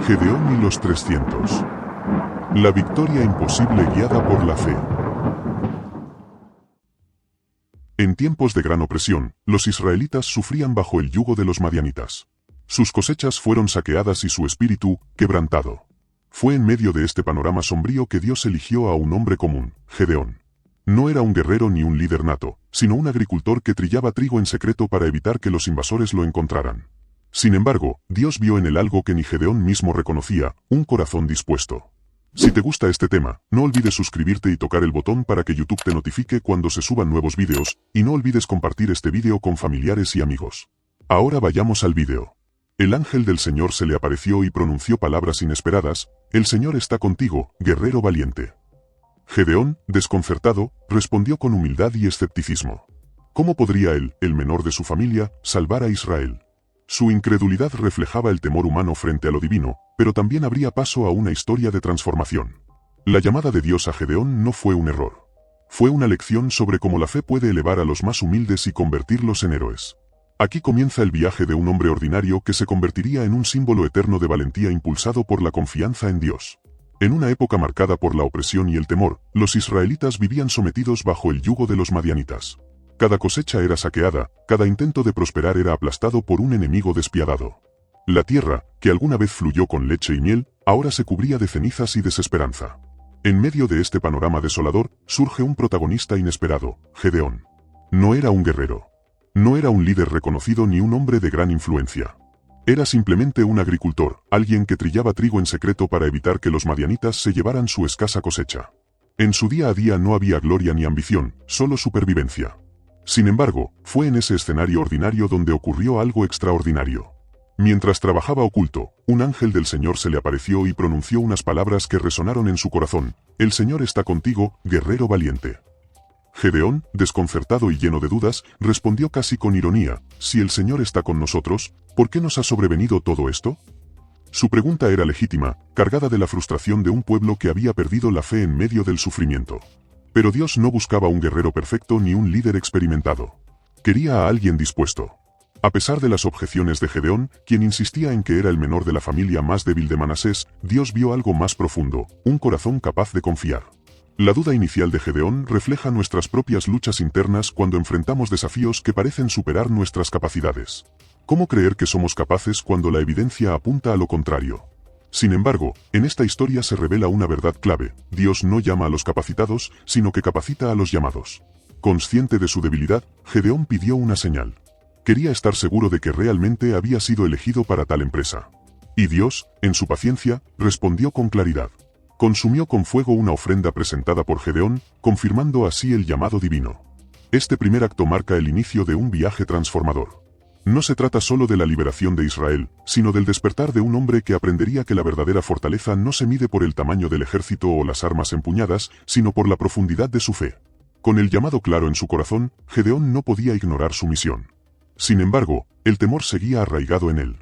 Gedeón y los 300. La victoria imposible guiada por la fe. En tiempos de gran opresión, los israelitas sufrían bajo el yugo de los madianitas. Sus cosechas fueron saqueadas y su espíritu, quebrantado. Fue en medio de este panorama sombrío que Dios eligió a un hombre común, Gedeón. No era un guerrero ni un líder nato, sino un agricultor que trillaba trigo en secreto para evitar que los invasores lo encontraran. Sin embargo, Dios vio en él algo que ni Gedeón mismo reconocía, un corazón dispuesto. Si te gusta este tema, no olvides suscribirte y tocar el botón para que YouTube te notifique cuando se suban nuevos vídeos, y no olvides compartir este vídeo con familiares y amigos. Ahora vayamos al vídeo. El ángel del Señor se le apareció y pronunció palabras inesperadas: «El Señor está contigo, guerrero valiente». Gedeón, desconcertado, respondió con humildad y escepticismo. ¿Cómo podría él, el menor de su familia, salvar a Israel? Su incredulidad reflejaba el temor humano frente a lo divino, pero también abría paso a una historia de transformación. La llamada de Dios a Gedeón no fue un error. Fue una lección sobre cómo la fe puede elevar a los más humildes y convertirlos en héroes. Aquí comienza el viaje de un hombre ordinario que se convertiría en un símbolo eterno de valentía impulsado por la confianza en Dios. En una época marcada por la opresión y el temor, los israelitas vivían sometidos bajo el yugo de los madianitas. Cada cosecha era saqueada, cada intento de prosperar era aplastado por un enemigo despiadado. La tierra, que alguna vez fluyó con leche y miel, ahora se cubría de cenizas y desesperanza. En medio de este panorama desolador, surge un protagonista inesperado, Gedeón. No era un guerrero. No era un líder reconocido ni un hombre de gran influencia. Era simplemente un agricultor, alguien que trillaba trigo en secreto para evitar que los madianitas se llevaran su escasa cosecha. En su día a día no había gloria ni ambición, solo supervivencia. Sin embargo, fue en ese escenario ordinario donde ocurrió algo extraordinario. Mientras trabajaba oculto, un ángel del Señor se le apareció y pronunció unas palabras que resonaron en su corazón: «El Señor está contigo, guerrero valiente». Gedeón, desconcertado y lleno de dudas, respondió casi con ironía: «Si el Señor está con nosotros, ¿por qué nos ha sobrevenido todo esto?». Su pregunta era legítima, cargada de la frustración de un pueblo que había perdido la fe en medio del sufrimiento. Pero Dios no buscaba un guerrero perfecto ni un líder experimentado. Quería a alguien dispuesto. A pesar de las objeciones de Gedeón, quien insistía en que era el menor de la familia más débil de Manasés, Dios vio algo más profundo, un corazón capaz de confiar. La duda inicial de Gedeón refleja nuestras propias luchas internas cuando enfrentamos desafíos que parecen superar nuestras capacidades. ¿Cómo creer que somos capaces cuando la evidencia apunta a lo contrario? Sin embargo, en esta historia se revela una verdad clave: Dios no llama a los capacitados, sino que capacita a los llamados. Consciente de su debilidad, Gedeón pidió una señal. Quería estar seguro de que realmente había sido elegido para tal empresa. Y Dios, en su paciencia, respondió con claridad. Consumió con fuego una ofrenda presentada por Gedeón, confirmando así el llamado divino. Este primer acto marca el inicio de un viaje transformador. No se trata solo de la liberación de Israel, sino del despertar de un hombre que aprendería que la verdadera fortaleza no se mide por el tamaño del ejército o las armas empuñadas, sino por la profundidad de su fe. Con el llamado claro en su corazón, Gedeón no podía ignorar su misión. Sin embargo, el temor seguía arraigado en él.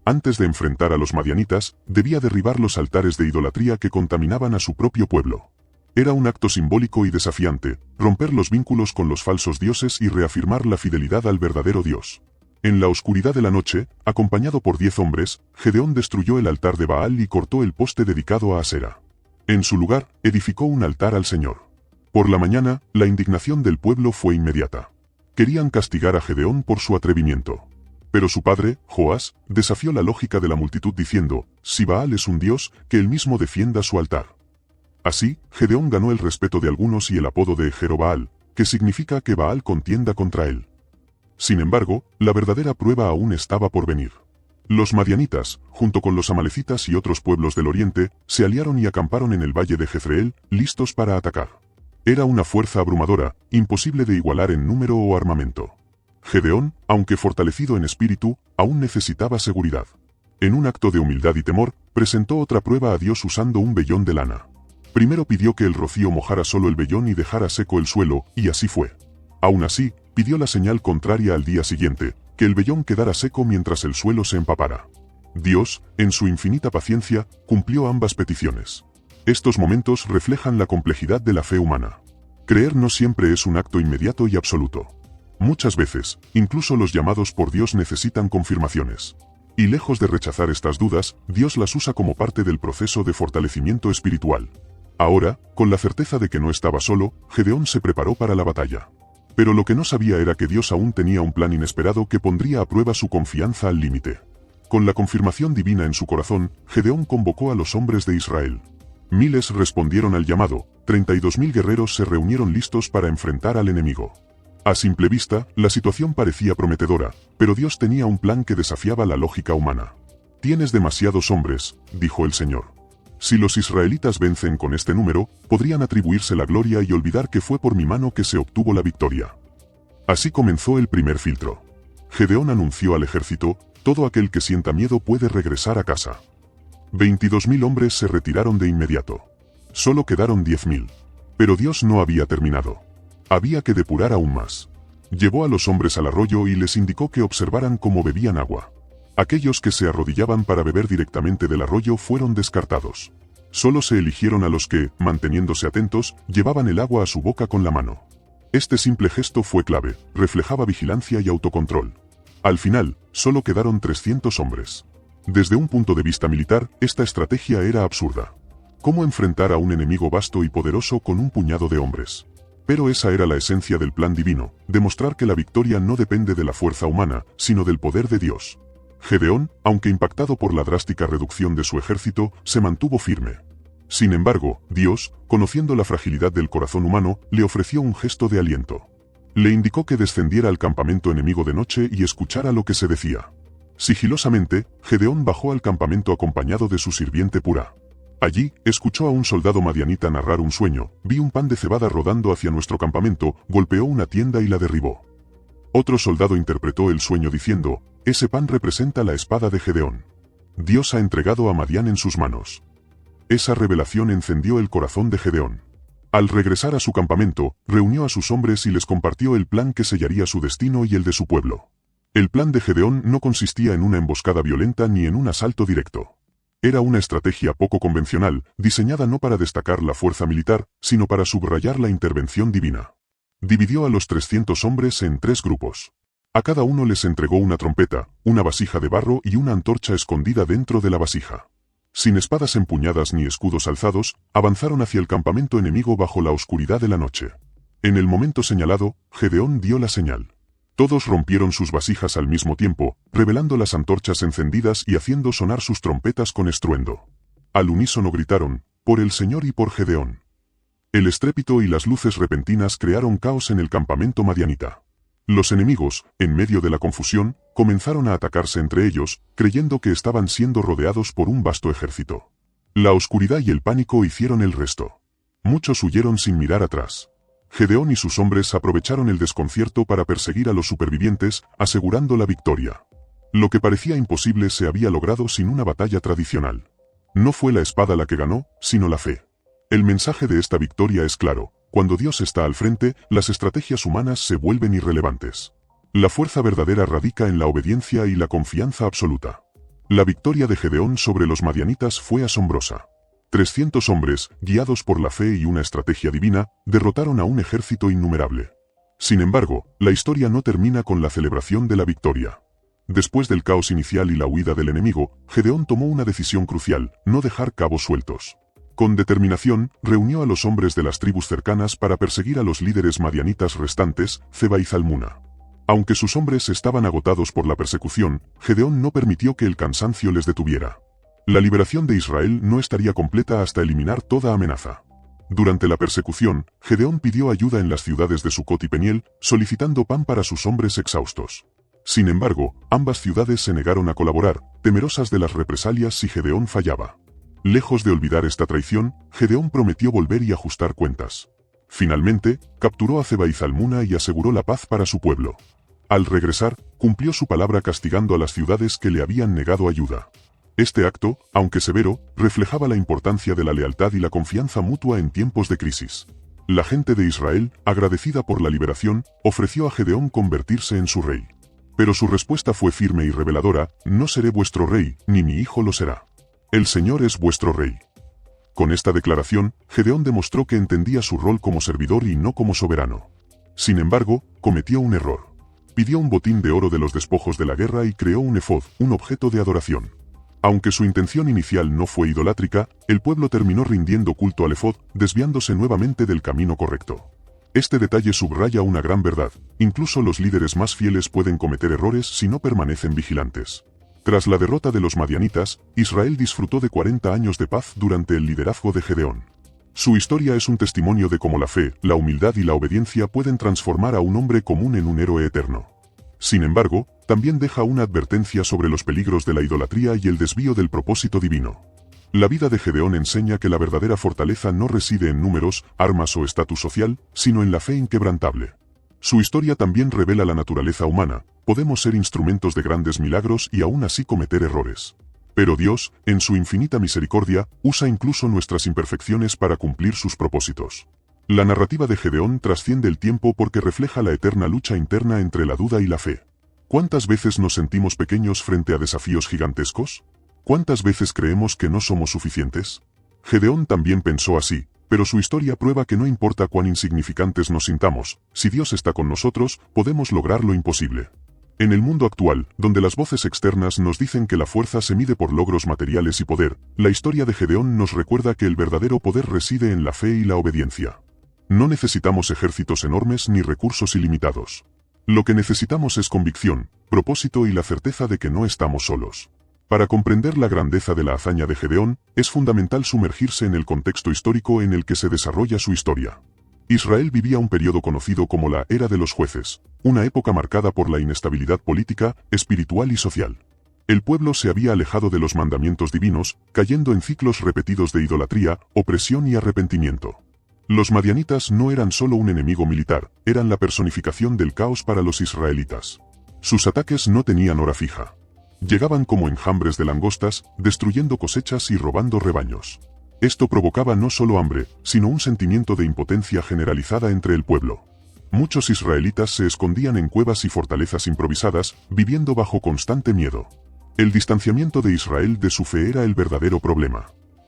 Antes de enfrentar a los madianitas, debía derribar los altares de idolatría que contaminaban a su propio pueblo. Era un acto simbólico y desafiante, romper los vínculos con los falsos dioses y reafirmar la fidelidad al verdadero Dios. En la oscuridad de la noche, acompañado por 10 hombres, Gedeón destruyó el altar de Baal y cortó el poste dedicado a Asera. En su lugar, edificó un altar al Señor. Por la mañana, la indignación del pueblo fue inmediata. Querían castigar a Gedeón por su atrevimiento. Pero su padre, Joás, desafió la lógica de la multitud diciendo: «Si Baal es un dios, que él mismo defienda su altar». Así, Gedeón ganó el respeto de algunos y el apodo de Jerobaal, que significa que Baal contienda contra él. Sin embargo, la verdadera prueba aún estaba por venir. Los madianitas, junto con los amalecitas y otros pueblos del oriente, se aliaron y acamparon en el valle de Jezreel, listos para atacar. Era una fuerza abrumadora, imposible de igualar en número o armamento. Gedeón, aunque fortalecido en espíritu, aún necesitaba seguridad. En un acto de humildad y temor, presentó otra prueba a Dios usando un vellón de lana. Primero pidió que el rocío mojara solo el vellón y dejara seco el suelo, y así fue. Aún así, pidió la señal contraria al día siguiente, que el vellón quedara seco mientras el suelo se empapara. Dios, en su infinita paciencia, cumplió ambas peticiones. Estos momentos reflejan la complejidad de la fe humana. Creer no siempre es un acto inmediato y absoluto. Muchas veces, incluso los llamados por Dios necesitan confirmaciones. Y lejos de rechazar estas dudas, Dios las usa como parte del proceso de fortalecimiento espiritual. Ahora, con la certeza de que no estaba solo, Gedeón se preparó para la batalla. Pero lo que no sabía era que Dios aún tenía un plan inesperado que pondría a prueba su confianza al límite. Con la confirmación divina en su corazón, Gedeón convocó a los hombres de Israel. Miles respondieron al llamado, 32.000 guerreros se reunieron listos para enfrentar al enemigo. A simple vista, la situación parecía prometedora, pero Dios tenía un plan que desafiaba la lógica humana. «Tienes demasiados hombres», dijo el Señor. «Si los israelitas vencen con este número, podrían atribuirse la gloria y olvidar que fue por mi mano que se obtuvo la victoria». Así comenzó el primer filtro. Gedeón anunció al ejército, «Todo aquel que sienta miedo puede regresar a casa». 22.000 hombres se retiraron de inmediato. Solo quedaron 10.000. Pero Dios no había terminado. Había que depurar aún más. Llevó a los hombres al arroyo y les indicó que observaran cómo bebían agua. Aquellos que se arrodillaban para beber directamente del arroyo fueron descartados. Solo se eligieron a los que, manteniéndose atentos, llevaban el agua a su boca con la mano. Este simple gesto fue clave, reflejaba vigilancia y autocontrol. Al final, solo quedaron 300 hombres. Desde un punto de vista militar, esta estrategia era absurda. ¿Cómo enfrentar a un enemigo vasto y poderoso con un puñado de hombres? Pero esa era la esencia del plan divino, demostrar que la victoria no depende de la fuerza humana, sino del poder de Dios. Gedeón, aunque impactado por la drástica reducción de su ejército, se mantuvo firme. Sin embargo, Dios, conociendo la fragilidad del corazón humano, le ofreció un gesto de aliento. Le indicó que descendiera al campamento enemigo de noche y escuchara lo que se decía. Sigilosamente, Gedeón bajó al campamento acompañado de su sirviente Purá. Allí, escuchó a un soldado madianita narrar un sueño: «Vi un pan de cebada rodando hacia nuestro campamento, golpeó una tienda y la derribó». Otro soldado interpretó el sueño diciendo: «Ese pan representa la espada de Gedeón. Dios ha entregado a Madián en sus manos». Esa revelación encendió el corazón de Gedeón. Al regresar a su campamento, reunió a sus hombres y les compartió el plan que sellaría su destino y el de su pueblo. El plan de Gedeón no consistía en una emboscada violenta ni en un asalto directo. Era una estrategia poco convencional, diseñada no para destacar la fuerza militar, sino para subrayar la intervención divina. Dividió a los 300 hombres en 3 grupos. A cada uno les entregó una trompeta, una vasija de barro y una antorcha escondida dentro de la vasija. Sin espadas empuñadas ni escudos alzados, avanzaron hacia el campamento enemigo bajo la oscuridad de la noche. En el momento señalado, Gedeón dio la señal. Todos rompieron sus vasijas al mismo tiempo, revelando las antorchas encendidas y haciendo sonar sus trompetas con estruendo. Al unísono gritaron: «Por el Señor y por Gedeón». El estrépito y las luces repentinas crearon caos en el campamento madianita. Los enemigos, en medio de la confusión, comenzaron a atacarse entre ellos, creyendo que estaban siendo rodeados por un vasto ejército. La oscuridad y el pánico hicieron el resto. Muchos huyeron sin mirar atrás. Gedeón y sus hombres aprovecharon el desconcierto para perseguir a los supervivientes, asegurando la victoria. Lo que parecía imposible se había logrado sin una batalla tradicional. No fue la espada la que ganó, sino la fe. El mensaje de esta victoria es claro: cuando Dios está al frente, las estrategias humanas se vuelven irrelevantes. La fuerza verdadera radica en la obediencia y la confianza absoluta. La victoria de Gedeón sobre los madianitas fue asombrosa. 300 hombres, guiados por la fe y una estrategia divina, derrotaron a un ejército innumerable. Sin embargo, la historia no termina con la celebración de la victoria. Después del caos inicial y la huida del enemigo, Gedeón tomó una decisión crucial: no dejar cabos sueltos. Con determinación, reunió a los hombres de las tribus cercanas para perseguir a los líderes madianitas restantes, Zeba y Zalmuna. Aunque sus hombres estaban agotados por la persecución, Gedeón no permitió que el cansancio les detuviera. La liberación de Israel no estaría completa hasta eliminar toda amenaza. Durante la persecución, Gedeón pidió ayuda en las ciudades de Sucot y Peniel, solicitando pan para sus hombres exhaustos. Sin embargo, ambas ciudades se negaron a colaborar, temerosas de las represalias si Gedeón fallaba. Lejos de olvidar esta traición, Gedeón prometió volver y ajustar cuentas. Finalmente, capturó a Zeba y Zalmuna y aseguró la paz para su pueblo. Al regresar, cumplió su palabra castigando a las ciudades que le habían negado ayuda. Este acto, aunque severo, reflejaba la importancia de la lealtad y la confianza mutua en tiempos de crisis. La gente de Israel, agradecida por la liberación, ofreció a Gedeón convertirse en su rey. Pero su respuesta fue firme y reveladora: «No seré vuestro rey, ni mi hijo lo será. El Señor es vuestro rey». Con esta declaración, Gedeón demostró que entendía su rol como servidor y no como soberano. Sin embargo, cometió un error. Pidió un botín de oro de los despojos de la guerra y creó un efod, un objeto de adoración. Aunque su intención inicial no fue idolátrica, el pueblo terminó rindiendo culto al efod, desviándose nuevamente del camino correcto. Este detalle subraya una gran verdad: incluso los líderes más fieles pueden cometer errores si no permanecen vigilantes. Tras la derrota de los madianitas, Israel disfrutó de 40 años de paz durante el liderazgo de Gedeón. Su historia es un testimonio de cómo la fe, la humildad y la obediencia pueden transformar a un hombre común en un héroe eterno. Sin embargo, también deja una advertencia sobre los peligros de la idolatría y el desvío del propósito divino. La vida de Gedeón enseña que la verdadera fortaleza no reside en números, armas o estatus social, sino en la fe inquebrantable. Su historia también revela la naturaleza humana: podemos ser instrumentos de grandes milagros y aún así cometer errores. Pero Dios, en su infinita misericordia, usa incluso nuestras imperfecciones para cumplir sus propósitos. La narrativa de Gedeón trasciende el tiempo porque refleja la eterna lucha interna entre la duda y la fe. ¿Cuántas veces nos sentimos pequeños frente a desafíos gigantescos? ¿Cuántas veces creemos que no somos suficientes? Gedeón también pensó así, pero su historia prueba que no importa cuán insignificantes nos sintamos, si Dios está con nosotros, podemos lograr lo imposible. En el mundo actual, donde las voces externas nos dicen que la fuerza se mide por logros materiales y poder, la historia de Gedeón nos recuerda que el verdadero poder reside en la fe y la obediencia. No necesitamos ejércitos enormes ni recursos ilimitados. Lo que necesitamos es convicción, propósito y la certeza de que no estamos solos. Para comprender la grandeza de la hazaña de Gedeón, es fundamental sumergirse en el contexto histórico en el que se desarrolla su historia. Israel vivía un periodo conocido como la Era de los Jueces, una época marcada por la inestabilidad política, espiritual y social. El pueblo se había alejado de los mandamientos divinos, cayendo en ciclos repetidos de idolatría, opresión y arrepentimiento. Los madianitas no eran solo un enemigo militar, eran la personificación del caos para los israelitas. Sus ataques no tenían hora fija. Llegaban como enjambres de langostas, destruyendo cosechas y robando rebaños. Esto provocaba no solo hambre, sino un sentimiento de impotencia generalizada entre el pueblo. Muchos israelitas se escondían en cuevas y fortalezas improvisadas, viviendo bajo constante miedo. El distanciamiento de Israel de su fe era el verdadero problema.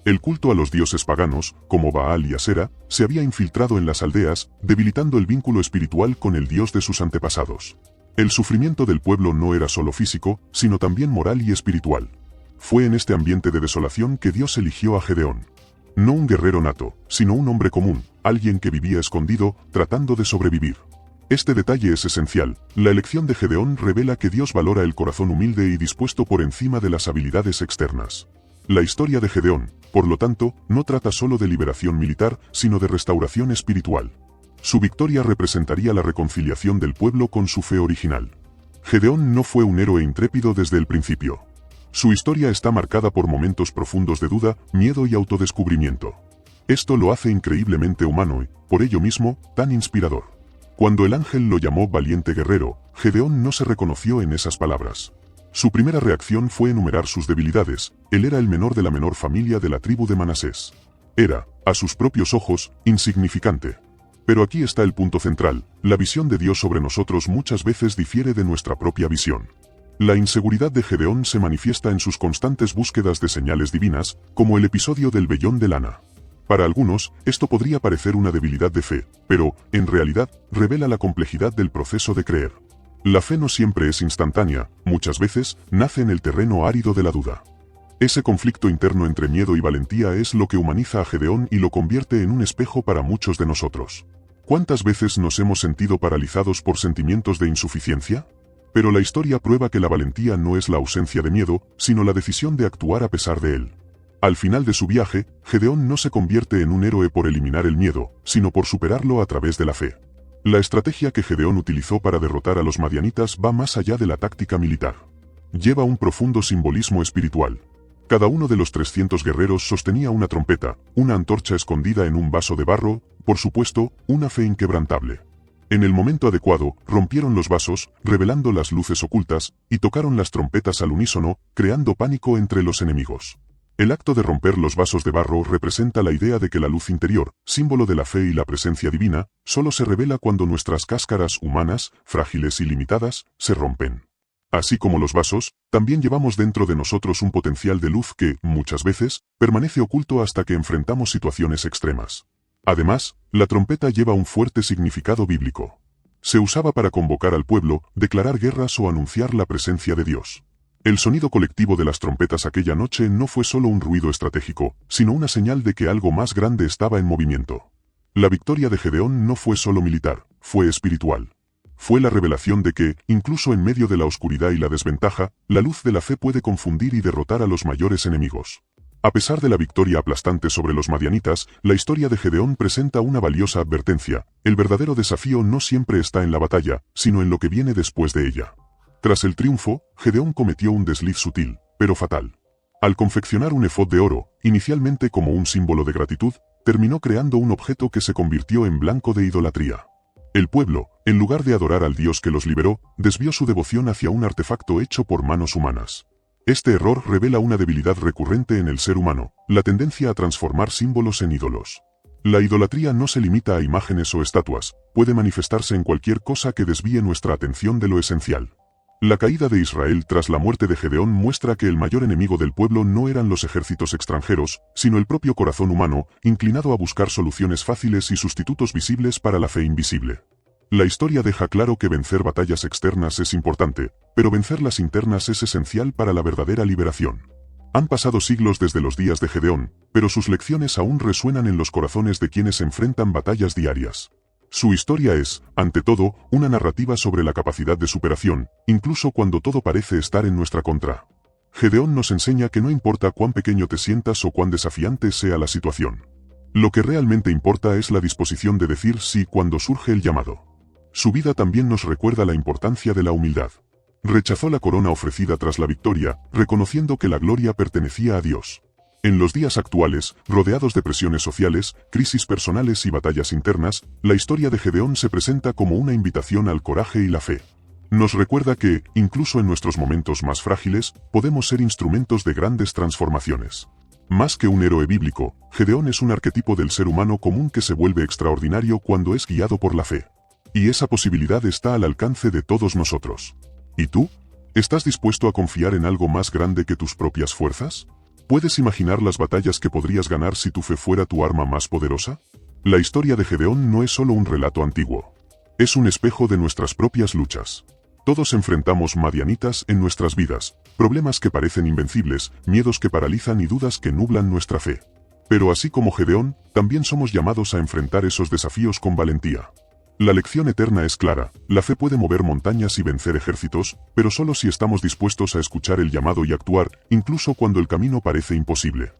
El culto a los dioses paganos, como Baal y Asera, se había infiltrado en las aldeas, debilitando el vínculo espiritual con el Dios de sus antepasados. El sufrimiento del pueblo no era solo físico, sino también moral y espiritual. Fue en este ambiente de desolación que Dios eligió a Gedeón. No un guerrero nato, sino un hombre común, alguien que vivía escondido, tratando de sobrevivir. Este detalle es esencial: la elección de Gedeón revela que Dios valora el corazón humilde y dispuesto por encima de las habilidades externas. La historia de Gedeón, por lo tanto, no trata solo de liberación militar, sino de restauración espiritual. Su victoria representaría la reconciliación del pueblo con su fe original. Gedeón no fue un héroe intrépido desde el principio. Su historia está marcada por momentos profundos de duda, miedo y autodescubrimiento. Esto lo hace increíblemente humano y, por ello mismo, tan inspirador. Cuando el ángel lo llamó valiente guerrero, Gedeón no se reconoció en esas palabras. Su primera reacción fue enumerar sus debilidades: él era el menor de la menor familia de la tribu de Manasés. Era, a sus propios ojos, insignificante. Pero aquí está el punto central: la visión de Dios sobre nosotros muchas veces difiere de nuestra propia visión. La inseguridad de Gedeón se manifiesta en sus constantes búsquedas de señales divinas, como el episodio del vellón de lana. Para algunos, esto podría parecer una debilidad de fe, pero, en realidad, revela la complejidad del proceso de creer. La fe no siempre es instantánea, muchas veces, nace en el terreno árido de la duda. Ese conflicto interno entre miedo y valentía es lo que humaniza a Gedeón y lo convierte en un espejo para muchos de nosotros. ¿Cuántas veces nos hemos sentido paralizados por sentimientos de insuficiencia? Pero la historia prueba que la valentía no es la ausencia de miedo, sino la decisión de actuar a pesar de él. Al final de su viaje, Gedeón no se convierte en un héroe por eliminar el miedo, sino por superarlo a través de la fe. La estrategia que Gedeón utilizó para derrotar a los madianitas va más allá de la táctica militar. Lleva un profundo simbolismo espiritual. Cada uno de los 300 guerreros sostenía una trompeta, una antorcha escondida en un vaso de barro, por supuesto, una fe inquebrantable. En el momento adecuado, rompieron los vasos, revelando las luces ocultas, y tocaron las trompetas al unísono, creando pánico entre los enemigos. El acto de romper los vasos de barro representa la idea de que la luz interior, símbolo de la fe y la presencia divina, solo se revela cuando nuestras cáscaras humanas, frágiles y limitadas, se rompen. Así como los vasos, también llevamos dentro de nosotros un potencial de luz que, muchas veces, permanece oculto hasta que enfrentamos situaciones extremas. Además, la trompeta lleva un fuerte significado bíblico. Se usaba para convocar al pueblo, declarar guerras o anunciar la presencia de Dios. El sonido colectivo de las trompetas aquella noche no fue solo un ruido estratégico, sino una señal de que algo más grande estaba en movimiento. La victoria de Gedeón no fue solo militar, fue espiritual. Fue la revelación de que, incluso en medio de la oscuridad y la desventaja, la luz de la fe puede confundir y derrotar a los mayores enemigos. A pesar de la victoria aplastante sobre los madianitas, la historia de Gedeón presenta una valiosa advertencia: el verdadero desafío no siempre está en la batalla, sino en lo que viene después de ella. Tras el triunfo, Gedeón cometió un desliz sutil, pero fatal. Al confeccionar un efod de oro, inicialmente como un símbolo de gratitud, terminó creando un objeto que se convirtió en blanco de idolatría. El pueblo, en lugar de adorar al Dios que los liberó, desvió su devoción hacia un artefacto hecho por manos humanas. Este error revela una debilidad recurrente en el ser humano, la tendencia a transformar símbolos en ídolos. La idolatría no se limita a imágenes o estatuas, puede manifestarse en cualquier cosa que desvíe nuestra atención de lo esencial. La caída de Israel tras la muerte de Gedeón muestra que el mayor enemigo del pueblo no eran los ejércitos extranjeros, sino el propio corazón humano, inclinado a buscar soluciones fáciles y sustitutos visibles para la fe invisible. La historia deja claro que vencer batallas externas es importante, pero vencer las internas es esencial para la verdadera liberación. Han pasado siglos desde los días de Gedeón, pero sus lecciones aún resuenan en los corazones de quienes enfrentan batallas diarias. Su historia es, ante todo, una narrativa sobre la capacidad de superación, incluso cuando todo parece estar en nuestra contra. Gedeón nos enseña que no importa cuán pequeño te sientas o cuán desafiante sea la situación. Lo que realmente importa es la disposición de decir sí cuando surge el llamado. Su vida también nos recuerda la importancia de la humildad. Rechazó la corona ofrecida tras la victoria, reconociendo que la gloria pertenecía a Dios. En los días actuales, rodeados de presiones sociales, crisis personales y batallas internas, la historia de Gedeón se presenta como una invitación al coraje y la fe. Nos recuerda que, incluso en nuestros momentos más frágiles, podemos ser instrumentos de grandes transformaciones. Más que un héroe bíblico, Gedeón es un arquetipo del ser humano común que se vuelve extraordinario cuando es guiado por la fe. Y esa posibilidad está al alcance de todos nosotros. ¿Y tú? ¿Estás dispuesto a confiar en algo más grande que tus propias fuerzas? ¿Puedes imaginar las batallas que podrías ganar si tu fe fuera tu arma más poderosa? La historia de Gedeón no es solo un relato antiguo. Es un espejo de nuestras propias luchas. Todos enfrentamos madianitas en nuestras vidas, problemas que parecen invencibles, miedos que paralizan y dudas que nublan nuestra fe. Pero así como Gedeón, también somos llamados a enfrentar esos desafíos con valentía. La lección eterna es clara: la fe puede mover montañas y vencer ejércitos, pero solo si estamos dispuestos a escuchar el llamado y actuar, incluso cuando el camino parece imposible.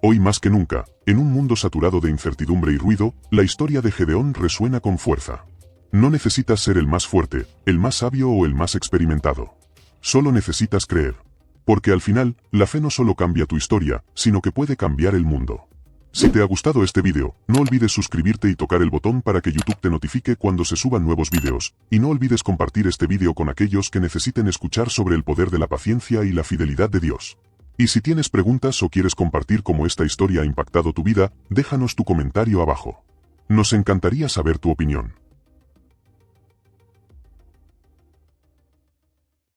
Hoy más que nunca, en un mundo saturado de incertidumbre y ruido, la historia de Gedeón resuena con fuerza. No necesitas ser el más fuerte, el más sabio o el más experimentado. Solo necesitas creer. Porque al final, la fe no solo cambia tu historia, sino que puede cambiar el mundo. Si te ha gustado este vídeo, no olvides suscribirte y tocar el botón para que YouTube te notifique cuando se suban nuevos vídeos, y no olvides compartir este vídeo con aquellos que necesiten escuchar sobre el poder de la paciencia y la fidelidad de Dios. Y si tienes preguntas o quieres compartir cómo esta historia ha impactado tu vida, déjanos tu comentario abajo. Nos encantaría saber tu opinión.